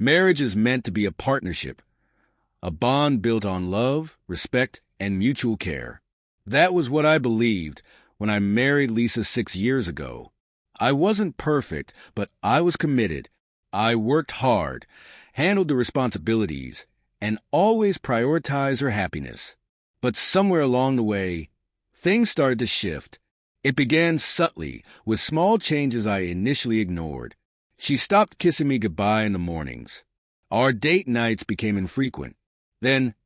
Marriage is meant to be a partnership, a bond built on love, respect, and mutual care. That was what I believed when I married Lisa 6 years ago. I wasn't perfect, but I was committed. I worked hard, handled the responsibilities, and always prioritized her happiness. But somewhere along the way, things started to shift. It began subtly, with small changes I initially ignored. She stopped kissing me goodbye in the mornings. Our date nights became infrequent. Then,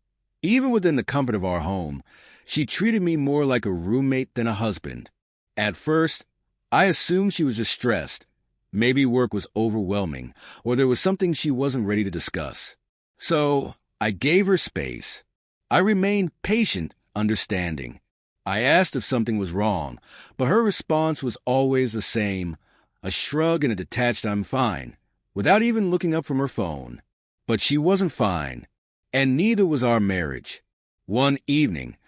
even within the comfort of our home, she treated me more like a roommate than a husband. At first, I assumed she was just stressed. Maybe work was overwhelming, or there was something she wasn't ready to discuss. So, I gave her space. I remained patient, understanding. I asked if something was wrong, but her response was always the same, a shrug and a detached "I'm fine," without even looking up from her phone. But she wasn't fine, and neither was our marriage. One evening,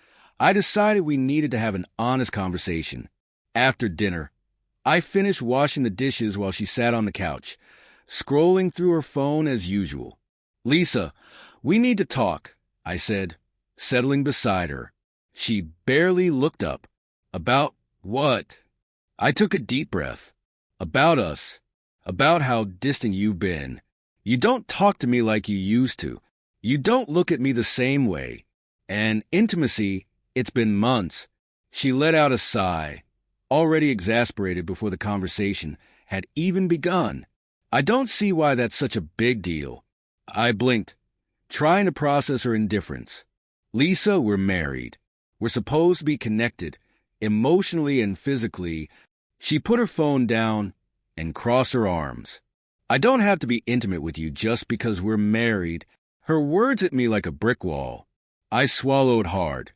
I decided we needed to have an honest conversation. After dinner, I finished washing the dishes while she sat on the couch, scrolling through her phone as usual. "Lisa, we need to talk," I said, settling beside her. She barely looked up. "About what?" I took a deep breath. "About us. About how distant you've been. You don't talk to me like you used to. You don't look at me the same way. And intimacy, it's been months." She let out a sigh, already exasperated before the conversation had even begun. "I don't see why that's such a big deal." I blinked, trying to process her indifference. "Lisa, we're married. We're supposed to be connected, emotionally and physically." She put her phone down and crossed her arms. "I don't have to be intimate with you just because we're married." Her words hit me like a brick wall. I swallowed hard,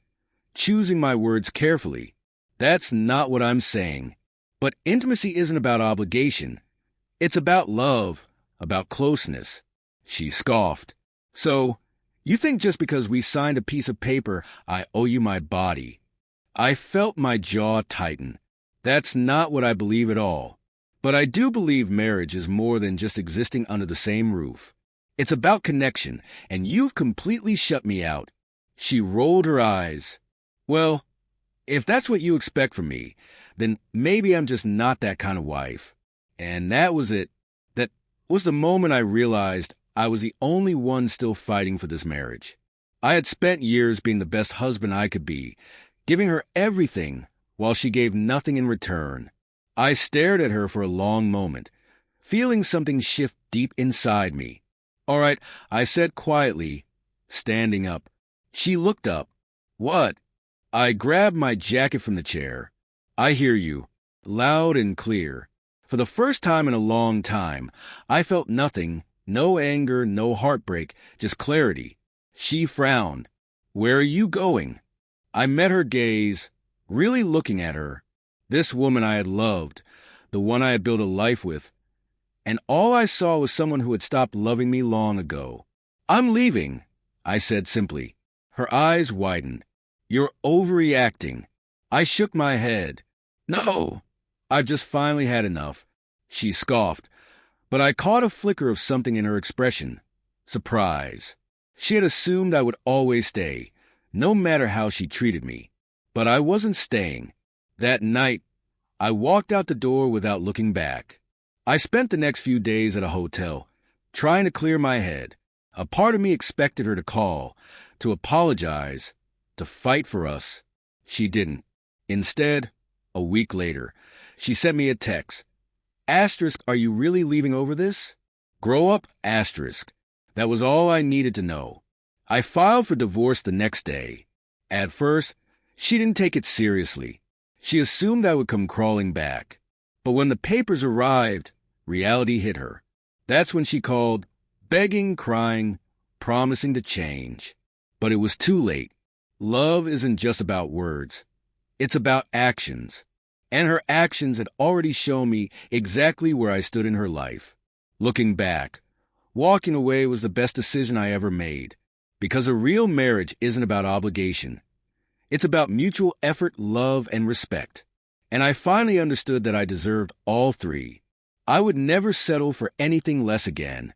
choosing my words carefully. "That's not what I'm saying. But intimacy isn't about obligation. It's about love, about closeness." She scoffed. "So, you think just because we signed a piece of paper, I owe you my body?" I felt my jaw tighten. That's not what I believe at all. But I do believe marriage is more than just existing under the same roof. It's about connection, and you've completely shut me out. She rolled her eyes. "Well, if that's what you expect from me, then maybe I'm just not that kind of wife." And that was it. That was the moment I realized I was the only one still fighting for this marriage. I had spent years being the best husband I could be, giving her everything while she gave nothing in return. I stared at her for a long moment, feeling something shift deep inside me. "All right," I said quietly, standing up. She looked up. "What?" I grabbed my jacket from the chair. "I hear you, loud and clear." For the first time in a long time, I felt nothing, no anger, no heartbreak, just clarity. She frowned. "Where are you going?" I met her gaze, really looking at her. This woman I had loved, the one I had built a life with. And all I saw was someone who had stopped loving me long ago. "I'm leaving," I said simply. Her eyes widened. "You're overreacting." I shook my head. "No, I've just finally had enough." She scoffed, but I caught a flicker of something in her expression. Surprise. She had assumed I would always stay, no matter how she treated me. But I wasn't staying. That night, I walked out the door without looking back. I spent the next few days at a hotel, trying to clear my head. A part of me expected her to call, to apologize, to fight for us. She didn't. Instead, a week later, she sent me a text. Asterisk, "Are you really leaving over this?" Grow up, asterisk. That was all I needed to know. I filed for divorce the next day. At first, she didn't take it seriously. She assumed I would come crawling back. But when the papers arrived, reality hit her. That's when she called, begging, crying, promising to change. But it was too late. Love isn't just about words. It's about actions. And her actions had already shown me exactly where I stood in her life. Looking back, walking away was the best decision I ever made. Because a real marriage isn't about obligation. It's about mutual effort, love, and respect. And I finally understood that I deserved all three. I would never settle for anything less again.